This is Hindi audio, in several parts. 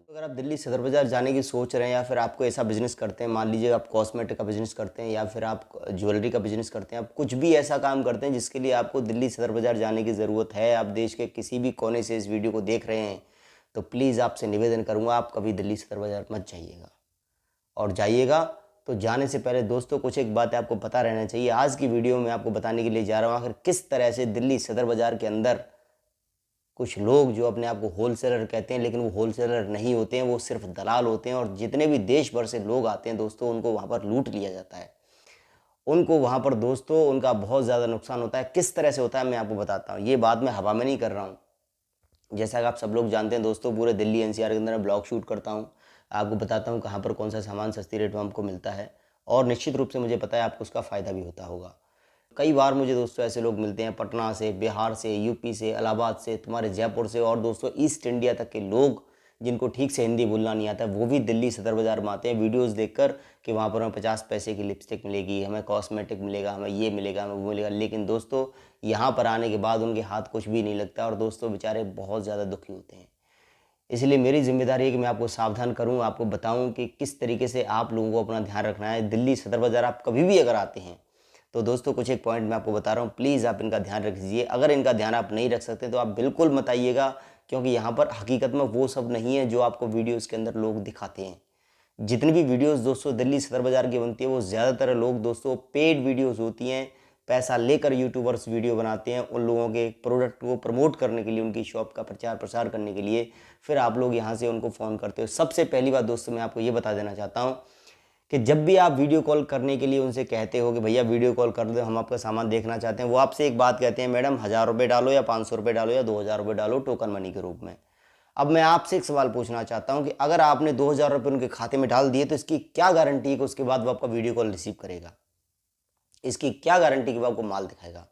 अगर आप दिल्ली सदर बाज़ार जाने की सोच रहे हैं या फिर आपको ऐसा बिज़नेस करते हैं, मान लीजिए आप कॉस्मेटिक का बिज़नेस करते हैं या फिर आप ज्वेलरी का बिज़नेस करते हैं, आप कुछ भी ऐसा काम करते हैं जिसके लिए आपको दिल्ली सदर बाज़ार जाने की ज़रूरत है, आप देश के किसी भी कोने से इस वीडियो को देख रहे हैं, तो प्लीज़ आपसे निवेदन करूँगा आप कभी दिल्ली सदर बाज़ार मत जाइएगा। और जाइएगा तो जाने से पहले दोस्तों कुछ एक बातें आपको पता रहना चाहिए। आज की वीडियो में आपको बताने के लिए जा रहा हूँ आखिर किस तरह से दिल्ली सदर बाज़ार के अंदर कुछ लोग जो अपने आप को होलसेलर कहते हैं, लेकिन वो होलसेलर नहीं होते हैं, वो सिर्फ दलाल होते हैं और जितने भी देश भर से लोग आते हैं दोस्तों, उनको वहाँ पर लूट लिया जाता है। उनको वहाँ पर दोस्तों उनका बहुत ज़्यादा नुकसान होता है। किस तरह से होता है मैं आपको बताता हूँ। ये बात मैं हवा में नहीं कर रहा हूँ। जैसा कि आप सब लोग जानते हैं दोस्तों, पूरे दिल्ली एनसीआर के अंदर मैं ब्लॉग शूट करता हूँ। आपको बताता हूँ कहाँ पर कौन सा सामान सस्ती रेट में हमको मिलता है और निश्चित रूप से मुझे पता है आपको उसका फ़ायदा भी होता होगा। कई बार मुझे दोस्तों ऐसे लोग मिलते हैं पटना से, बिहार से, यूपी से, इलाहाबाद से, तुम्हारे जयपुर से और दोस्तों ईस्ट इंडिया तक के लोग जिनको ठीक से हिंदी बोलना नहीं आता है, वो भी दिल्ली सदर बाज़ार में आते हैं वीडियोस देखकर कि वहाँ पर हमें 50 पैसे की लिपस्टिक मिलेगी, हमें कॉस्मेटिक मिलेगा, हमें ये मिलेगा, हमें वो मिलेगा। लेकिन दोस्तों यहाँ पर आने के बाद उनके हाथ कुछ भी नहीं लगता और दोस्तों बेचारे बहुत ज़्यादा दुखी होते हैं। इसलिए मेरी ज़िम्मेदारी है कि मैं आपको सावधान करूँ, आपको बताऊँ कि किस तरीके से आप लोगों को अपना ध्यान रखना है। दिल्ली सदर बाज़ार आप कभी भी अगर आते हैं तो दोस्तों कुछ एक पॉइंट मैं आपको बता रहा हूँ, प्लीज़ आप इनका ध्यान रख दीजिए। अगर इनका ध्यान आप नहीं रख सकते तो आप बिल्कुल मत आइएगा, क्योंकि यहाँ पर हकीकत में वो सब नहीं है जो आपको वीडियोज़ के अंदर लोग दिखाते हैं। जितनी भी वीडियोज़ दोस्तों दिल्ली सदर बाज़ार की बनती है वो ज़्यादातर लोग दोस्तों पेड वीडियोज़ होती हैं। पैसा लेकर यूट्यूबर्स वीडियो बनाते हैं उन लोगों के प्रोडक्ट को प्रमोट करने के लिए, उनकी शॉप का प्रचार प्रसार करने के लिए। फिर आप लोग यहाँ से उनको फ़ोन करते हो। सबसे पहली बात दोस्तों मैं आपको ये बता देना चाहता हूँ कि जब भी आप वीडियो कॉल करने के लिए उनसे कहते हो कि भैया वीडियो कॉल कर दो, हम आपका सामान देखना चाहते हैं, वो आपसे एक बात कहते हैं, मैडम 1000 रुपये डालो या 500 रुपये डालो या 2000 रुपये डालो टोकन मनी के रूप में। अब मैं आपसे एक सवाल पूछना चाहता हूं कि अगर आपने 2000 रुपये उनके खाते में डाल दिए तो इसकी क्या गारंटी है कि उसके बाद वो आपका वीडियो कॉल रिसीव करेगा? इसकी क्या गारंटी कि वो आपको माल दिखाएगा?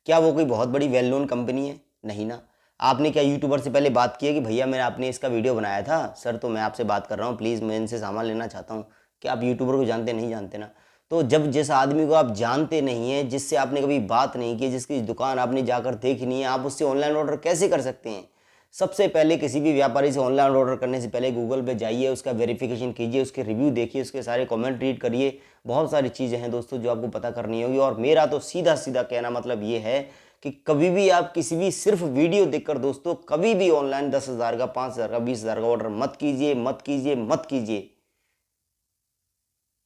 क्या वो कोई बहुत बड़ी वेल नोन कंपनी है? नहीं ना। आपने क्या यूट्यूबर से पहले बात की है कि भैया मैंने आपने इसका वीडियो बनाया था सर, तो मैं आपसे बात कर रहा हूँ, प्लीज़ मैं इनसे सामान लेना चाहता हूँ। क्या आप यूट्यूबर को जानते नहीं जानते ना? तो जब जिस आदमी को आप जानते नहीं हैं, जिससे आपने कभी बात नहीं की, जिसकी दुकान आपने जाकर देखी नहीं है, आप उससे ऑनलाइन ऑर्डर कैसे कर सकते हैं? सबसे पहले किसी भी व्यापारी से ऑनलाइन ऑर्डर करने से पहले गूगल पे जाइए, उसका वेरिफिकेशन कीजिए, उसके रिव्यू देखिए, उसके सारे कमेंट रीड करिए। बहुत सारी चीज़ें हैं दोस्तों जो आपको पता करनी होगी और मेरा तो सीधा सीधा कहना मतलब ये है कि कभी भी आप किसी भी सिर्फ वीडियो देखकर दोस्तों कभी भी ऑनलाइन 10,000 का, 5,000 का, 20,000 का ऑर्डर मत कीजिए, मत कीजिए, मत कीजिए।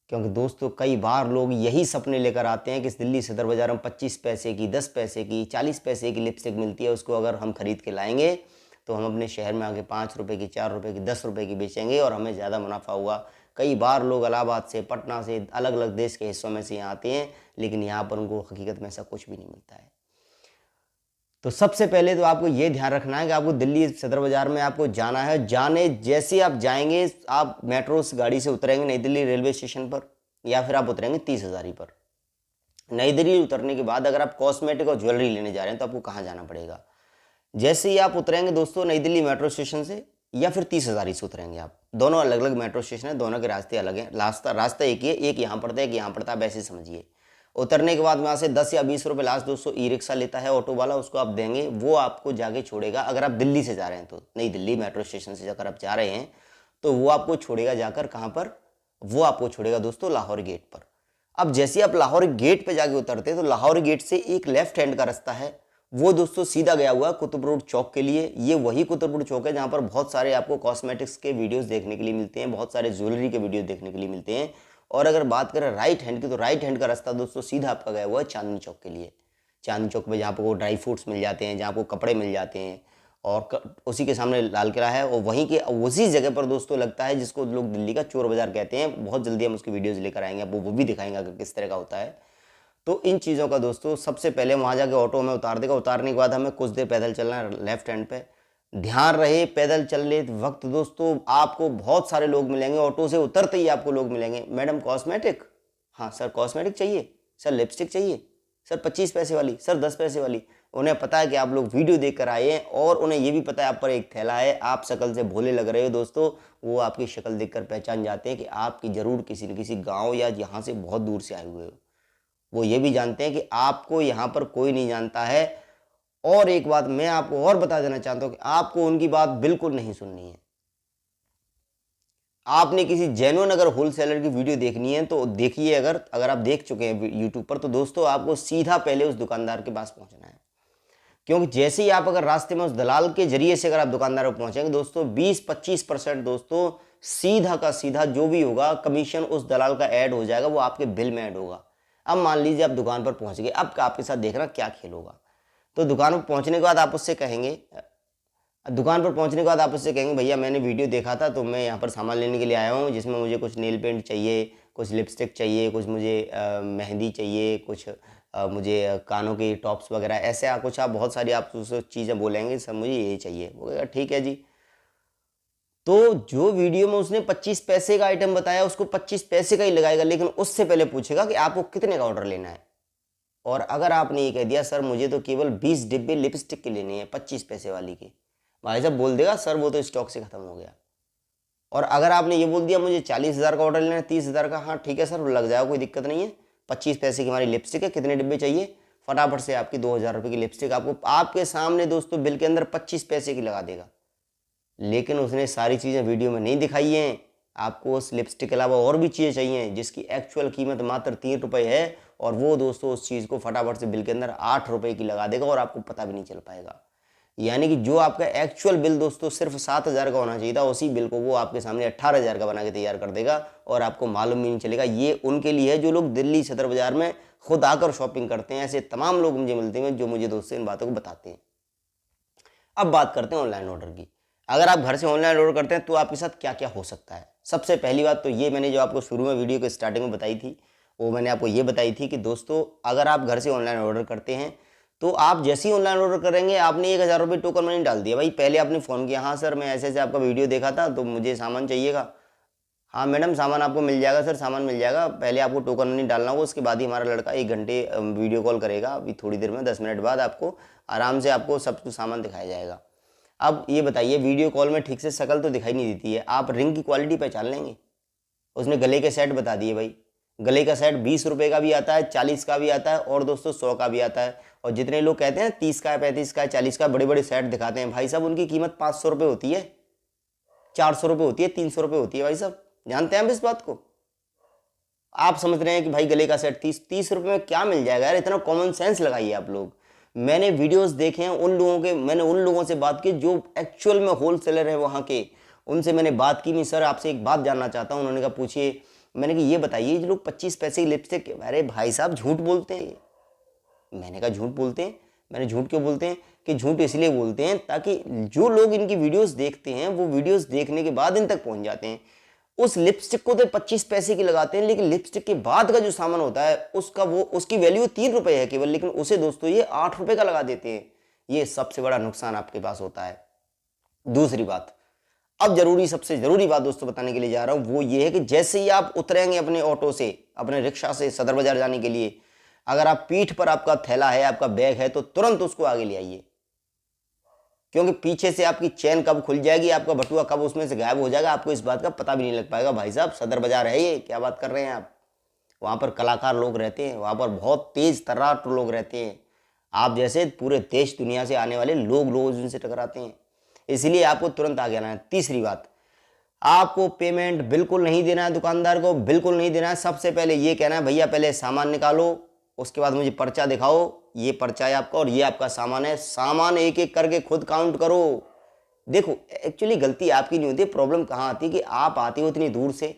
क्योंकि दोस्तों कई बार लोग यही सपने लेकर आते हैं कि इस दिल्ली सदर बाज़ार में 25 पैसे की, 10 पैसे की, 40 पैसे की लिपस्टिक मिलती है, उसको अगर हम खरीद के लाएंगे तो हम अपने शहर में आके 5 रुपए की, 4 रुपए की, 10 रुपए की बेचेंगे और हमें ज़्यादा मुनाफा होगा। कई बार लोग इलाहाबाद से, पटना से, अलग अलग देश के हिस्सों में से यहाँ आते हैं, लेकिन यहाँ पर उनको हकीकत में ऐसा कुछ भी नहीं मिलता है। तो सबसे पहले तो आपको ये ध्यान रखना है कि आपको दिल्ली सदर बाज़ार में आपको जाना है। जाने जैसे आप जाएंगे, आप मेट्रो गाड़ी से उतरेंगे नई दिल्ली रेलवे स्टेशन पर या फिर आप उतरेंगे 30 हज़ारी पर। नई दिल्ली उतरने के बाद अगर आप कॉस्मेटिक और ज्वेलरी लेने जा रहे हैं तो आपको कहाँ जाना पड़ेगा? जैसे ही आप उतरेंगे दोस्तों नई दिल्ली मेट्रो स्टेशन से या फिर 30 हज़ारी से उतरेंगे आप, दोनों अलग अलग मेट्रो स्टेशन है, दोनों के रास्ते अलग हैं। रास्ता रास्ता एक ही है, एक यहाँ पड़ता है, एक यहाँ पड़ता है, आप ऐसे समझिए। उतरने के बाद वहाँ से 10 या 20 रुपये लास्ट दोस्तों ई रिक्शा लेता है ऑटो वाला, उसको आप देंगे, वो आपको जाके छोड़ेगा। अगर आप दिल्ली से जा रहे हैं तो नई दिल्ली मेट्रो स्टेशन से जाकर आप जा रहे हैं तो वो आपको छोड़ेगा जाकर कहाँ पर? वो आपको छोड़ेगा दोस्तों लाहौर गेट पर। अब जैसे ही आप लाहौर गेट पे जाके उतरते हैं तो लाहौर गेट से एक लेफ्ट हैंड का रास्ता है, वो दोस्तों सीधा गया हुआ है कुतुब रोड चौक के लिए। ये वही कुतुब रोड चौक है जहाँ पर बहुत सारे आपको कॉस्मेटिक्स के वीडियोस देखने के लिए मिलते हैं, बहुत सारे ज्वेलरी के वीडियो देखने के लिए मिलते हैं। और अगर बात करें राइट हैंड की तो राइट हैंड का रास्ता दोस्तों सीधा आपका गया हुआ है चांदनी चौक के लिए। चांदनी चौक पे जहाँ पर वो ड्राई फ्रूट्स मिल जाते हैं, जहाँ आपको कपड़े मिल जाते हैं और उसी के सामने लाल किला है और वहीं के उसी जगह पर दोस्तों लगता है जिसको लोग दिल्ली का चोर बाजार कहते हैं। बहुत जल्दी हम उसकी वीडियोज़ लेकर आएंगे, आपको वो भी दिखाएंगे अगर किस तरह का होता है। तो इन चीज़ों का दोस्तों सबसे पहले वहाँ जाके ऑटो में उतार देगा, उतारने के बाद हमें कुछ देर पैदल चलना है लेफ्ट हैंड पे। ध्यान रहे पैदल चलने वक्त दोस्तों आपको बहुत सारे लोग मिलेंगे, ऑटो से उतरते ही आपको लोग मिलेंगे, मैडम कॉस्मेटिक, हाँ सर कॉस्मेटिक चाहिए, सर लिपस्टिक चाहिए, सर 25 पैसे वाली, सर 10 पैसे वाली। उन्हें पता है कि आप लोग वीडियो देख कर आए हैं और उन्हें ये भी पता है आप पर एक थैला है, आप शक्ल से भोले लग रहे हो दोस्तों। वो आपकी शक्ल देखकर पहचान जाते हैं कि आपकी ज़रूर किसी न किसी गाँव या यहाँ से बहुत दूर से आए हुए हो। वो ये भी जानते हैं कि आपको यहाँ पर कोई नहीं जानता है। और एक बात मैं आपको और बता देना चाहता हूँ कि आपको उनकी बात बिल्कुल नहीं सुननी है। आपने किसी जेन्युइन अगर होलसेलर की वीडियो देखनी है तो देखिए, अगर आप देख चुके हैं यूट्यूब पर, तो दोस्तों आपको सीधा पहले उस दुकानदार के पास पहुंचना है। क्योंकि जैसे ही आप अगर रास्ते में उस दलाल के जरिए से अगर आप दुकानदार पर पहुंचेंगे दोस्तों, 20-25% दोस्तों सीधा का सीधा जो भी होगा कमीशन उस दलाल का ऐड हो जाएगा, वो आपके बिल में ऐड होगा। अब मान लीजिए आप दुकान पर पहुंच गए, अब आपके साथ देखना क्या खेल होगा। तो दुकान पर पहुंचने के बाद आप उससे कहेंगे, भैया मैंने वीडियो देखा था तो मैं यहाँ पर सामान लेने के लिए आया हूँ, जिसमें मुझे कुछ नेल पेंट चाहिए, कुछ लिपस्टिक चाहिए, कुछ मुझे मेहंदी चाहिए, कुछ मुझे कानों की टॉप्स वगैरह, ऐसे कुछ आप बहुत सारी आप चीज़ें बोलेंगे, सब मुझे यही चाहिए। वो कहेगा ठीक है जी। तो जो वीडियो में उसने 25 पैसे का आइटम बताया, उसको 25 पैसे का ही लगाएगा, लेकिन उससे पहले पूछेगा कि आपको कितने का ऑर्डर लेना है। और अगर आपने ये कह दिया सर मुझे तो केवल 20 डिब्बे लिपस्टिक की लेनी है 25 पैसे वाली की, भाई साहब बोल देगा सर वो तो स्टॉक से ख़त्म हो गया। और अगर आपने ये बोल दिया मुझे 40,000 का ऑर्डर लेना है, 30,000 का, हाँ ठीक है सर लग जाएगा, कोई दिक्कत नहीं है, 25 पैसे की हमारी लिपस्टिक है, कितने डिब्बे चाहिए, फटाफट से आपकी 2,000 रुपये की लिपस्टिक आपको आपके सामने दोस्तों बिल के अंदर 25 पैसे की लगा देगा। लेकिन उसने सारी चीज़ें वीडियो में नहीं दिखाई हैं। आपको उस लिपस्टिक के अलावा और भी चीज़ें चाहिए जिसकी एक्चुअल कीमत मात्र 3 रुपये है, और वो दोस्तों उस चीज़ को फटाफट से बिल के अंदर 8 रुपये की लगा देगा और आपको पता भी नहीं चल पाएगा। यानी कि जो आपका एक्चुअल बिल दोस्तों सिर्फ 7,000 का होना चाहिए था, उसी बिल को वो आपके सामने 18,000 का बना के तैयार कर देगा और आपको मालूम भी नहीं चलेगा। ये उनके लिए है जो लोग दिल्ली सदर बाजार में खुद आकर शॉपिंग करते हैं। ऐसे तमाम लोग मुझे मिलते हैं जो मुझे दोस्तों इन बातों को बताते हैं। अब बात करते हैं ऑनलाइन ऑर्डर की। अगर आप घर से ऑनलाइन ऑर्डर करते हैं तो आपके साथ क्या क्या हो सकता है। सबसे पहली बात तो ये मैंने जो आपको शुरू में वीडियो के स्टार्टिंग में बताई थी, वो मैंने आपको ये बताई थी कि दोस्तों अगर आप घर से ऑनलाइन ऑर्डर करते हैं तो आप जैसे ही ऑनलाइन ऑर्डर करेंगे, आपने 1,000 रुपये टोकन मनी डाल दिया, भाई पहले आपने फ़ोन किया, हाँ सर मैं ऐसे ऐसे आपका वीडियो देखा था तो मुझे सामान चाहिएगा, हाँ मैडम सामान आपको मिल जाएगा, सर सामान मिल जाएगा, पहले आपको टोकन मनी डालना होगा, उसके बाद ही हमारा लड़का 1 घंटे वीडियो कॉल करेगा, अभी थोड़ी देर में 10 मिनट बाद आपको आराम से आपको सब कुछ सामान दिखाया जाएगा। अब ये बताइए वीडियो कॉल में ठीक से शक्ल तो दिखाई नहीं देती है, आप रिंग की क्वालिटी पहचान लेंगे? उसने गले के सेट बता दिए, भाई गले का सेट 20 रुपये का भी आता है, 40 का भी आता है और दोस्तों 100 का भी आता है। और जितने लोग कहते हैं 30 का, 35 का, 40 का बड़े बड़े सेट दिखाते हैं, भाई साहब उनकी कीमत 500 रुपये होती है, 400 रुपये होती है, 300 रुपये होती है। भाई साहब जानते हैं आप इस बात को? आप समझ रहे हैं कि भाई गले का सेट 30 रुपये में क्या मिल जाएगा यार, इतना कॉमन सेंस लगाइए आप लोग। मैंने वीडियोस देखे हैं मैंने उन लोगों से बात की जो एक्चुअल में होलसेलर है वहाँ के, उनसे मैंने बात की, मैं सर आपसे एक बात जानना चाहता हूँ। उन्होंने कहा पूछिए। मैंने कहा ये बताइए जो लोग 25 पैसे की लिपस्टिक, अरे भाई साहब झूठ बोलते हैं। मैंने कहा झूठ बोलते हैं? मैंने झूठ क्यों बोलते हैं? कि झूठ इसलिए बोलते हैं ताकि जो लोग इनकी वीडियोस देखते हैं वो वीडियोस देखने के बाद इन तक पहुंच जाते हैं। उस लिपस्टिक को तो 25 पैसे की लगाते हैं, लेकिन लिपस्टिक के बाद का जो सामान होता है उसकी वैल्यू 3 रुपये है केवल, लेकिन उसे दोस्तों ये 8 रुपये का लगा देते हैं। ये सबसे बड़ा नुकसान आपके पास होता है। दूसरी बात, अब सबसे जरूरी बात दोस्तों बताने के लिए जा रहा हूं, वो ये है कि जैसे ही आप उतरेंगे अपने ऑटो से, अपने रिक्शा से सदर बाजार जाने के लिए, अगर आप पीठ पर आपका थैला है, आपका बैग है, तो तुरंत उसको आगे ले आइए। क्योंकि पीछे से आपकी चेन कब खुल जाएगी, आपका बटुआ कब उसमें से गायब हो जाएगा, आपको इस बात का पता भी नहीं लग पाएगा। भाई साहब सदर बाजार है ये, क्या बात कर रहे हैं आप? वहाँ पर कलाकार लोग रहते हैं, वहाँ पर बहुत तेज तर्रार लोग रहते हैं, आप जैसे पूरे देश दुनिया से आने वाले लोग उनसे टकराते हैं, इसलिए आपको तुरंत आगे आना है। तीसरी बात, आपको पेमेंट बिल्कुल नहीं देना है, दुकानदार को बिल्कुल नहीं देना है। सबसे पहले ये कहना है भैया पहले सामान निकालो, उसके बाद मुझे पर्चा दिखाओ, ये पर्चा है आपका और ये आपका सामान है। सामान एक एक करके खुद काउंट करो। देखो एक्चुअली गलती आपकी नहीं होती, प्रॉब्लम कहाँ आती है कि आप आते हो इतनी दूर से,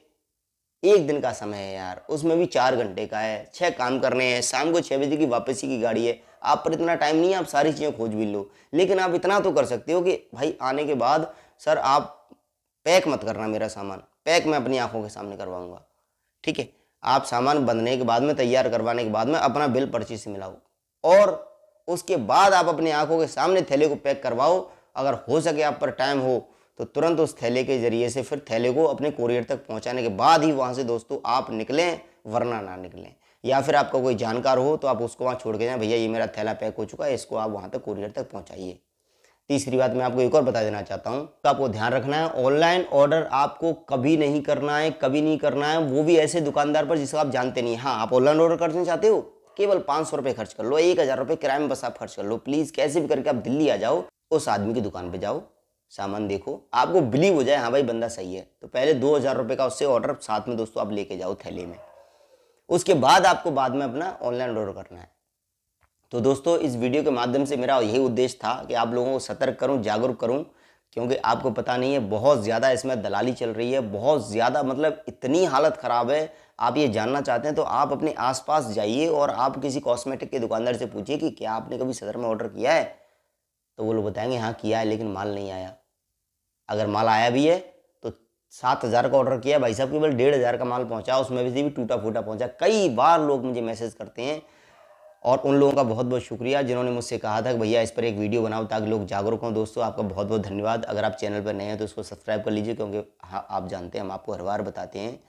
1 दिन का समय है यार, उसमें भी 4 घंटे का है, 6 काम करने हैं, शाम को 6 बजे की वापसी की गाड़ी है, आप पर इतना टाइम नहीं है आप सारी चीज़ें खोज भी लो। लेकिन आप इतना तो कर सकते हो कि भाई आने के बाद सर आप पैक मत करना मेरा सामान, पैक मैं अपनी आंखों के सामने करवाऊंगा, ठीक है? आप सामान बंधने के बाद में, तैयार करवाने के बाद में अपना बिल पर्ची से मिलाओ और उसके बाद आप अपनी आंखों के सामने थैले को पैक करवाओ। अगर हो सके आप पर टाइम हो तो तुरंत उस थैले के जरिए से फिर थैले को अपने कोरियर तक पहुंचाने के बाद ही वहां से दोस्तों आप निकलें, वरना ना निकलें। या फिर आपका कोई जानकार हो तो आप उसको वहाँ छोड़ के जाएं, भैया ये मेरा थैला पैक हो चुका है, इसको आप वहाँ तक कोरियर तक पहुँचाइए। तीसरी बात मैं आपको एक और बता देना चाहता हूँ, तो आपको ध्यान रखना है ऑनलाइन ऑर्डर आपको कभी नहीं करना है, कभी नहीं करना है, वो भी ऐसे दुकानदार पर जिसको आप जानते नहीं। हाँ आप ऑनलाइन ऑर्डर करना चाहते हो, केवल 500 रुपये खर्च कर लो, 1,000 रुपये किराए में बस आप खर्च कर लो, प्लीज़ कैसे भी करके आप दिल्ली आ जाओ, उस आदमी की दुकान पर जाओ, सामान देखो, आपको बिलीव हो जाए हाँ भाई बंदा सही है, तो पहले 2000 रुपये का उससे ऑर्डर साथ में दोस्तों आप लेके जाओ थैली में। उसके बाद आपको बाद में अपना ऑनलाइन ऑर्डर करना है। तो दोस्तों इस वीडियो के माध्यम से मेरा यही उद्देश्य था कि आप लोगों को सतर्क करूं, जागरूक करूं, क्योंकि आपको पता नहीं है बहुत ज़्यादा इसमें दलाली चल रही है, बहुत ज़्यादा, मतलब इतनी हालत ख़राब है। आप ये जानना चाहते हैं तो आप अपने आसपास जाइए और आप किसी कॉस्मेटिक के दुकानदार से पूछिए कि क्या आपने कभी सदर में ऑर्डर किया है, तो वो लोग बताएंगे हाँ किया है लेकिन माल नहीं आया। अगर माल आया भी है तो 7000 का ऑर्डर किया है भाई साहब, केवल 1500 का माल पहुंचा, उसमें भी टूटा फूटा पहुंचा। कई बार लोग मुझे मैसेज करते हैं और उन लोगों का बहुत बहुत शुक्रिया जिन्होंने मुझसे कहा था कि भैया इस पर एक वीडियो बनाओ ताकि लोग जागरूक हों। दोस्तों आपका बहुत बहुत धन्यवाद। अगर आप चैनल पर नए हैं तो उसको सब्सक्राइब कर लीजिए, क्योंकि हाँ आप जानते हैं हम आपको हर बार बताते हैं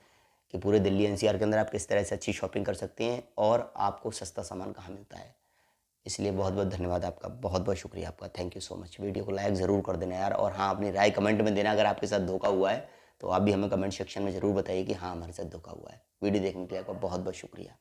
कि पूरे दिल्ली एनसीआर के अंदर आप किस तरह से अच्छी शॉपिंग कर सकते हैं और आपको सस्ता सामान कहाँ मिलता है। इसलिए बहुत बहुत धन्यवाद आपका, बहुत बहुत शुक्रिया आपका, thank you so much. Video को लाइक ज़रूर कर देना यार, और हाँ अपनी राय कमेंट में देना। अगर आपके साथ धोखा हुआ है तो आप भी हमें कमेंट सेक्शन में ज़रूर बताइए कि हाँ हमारे साथ धोखा हुआ है। वीडियो देखने के लिए आपका बहुत बहुत शुक्रिया।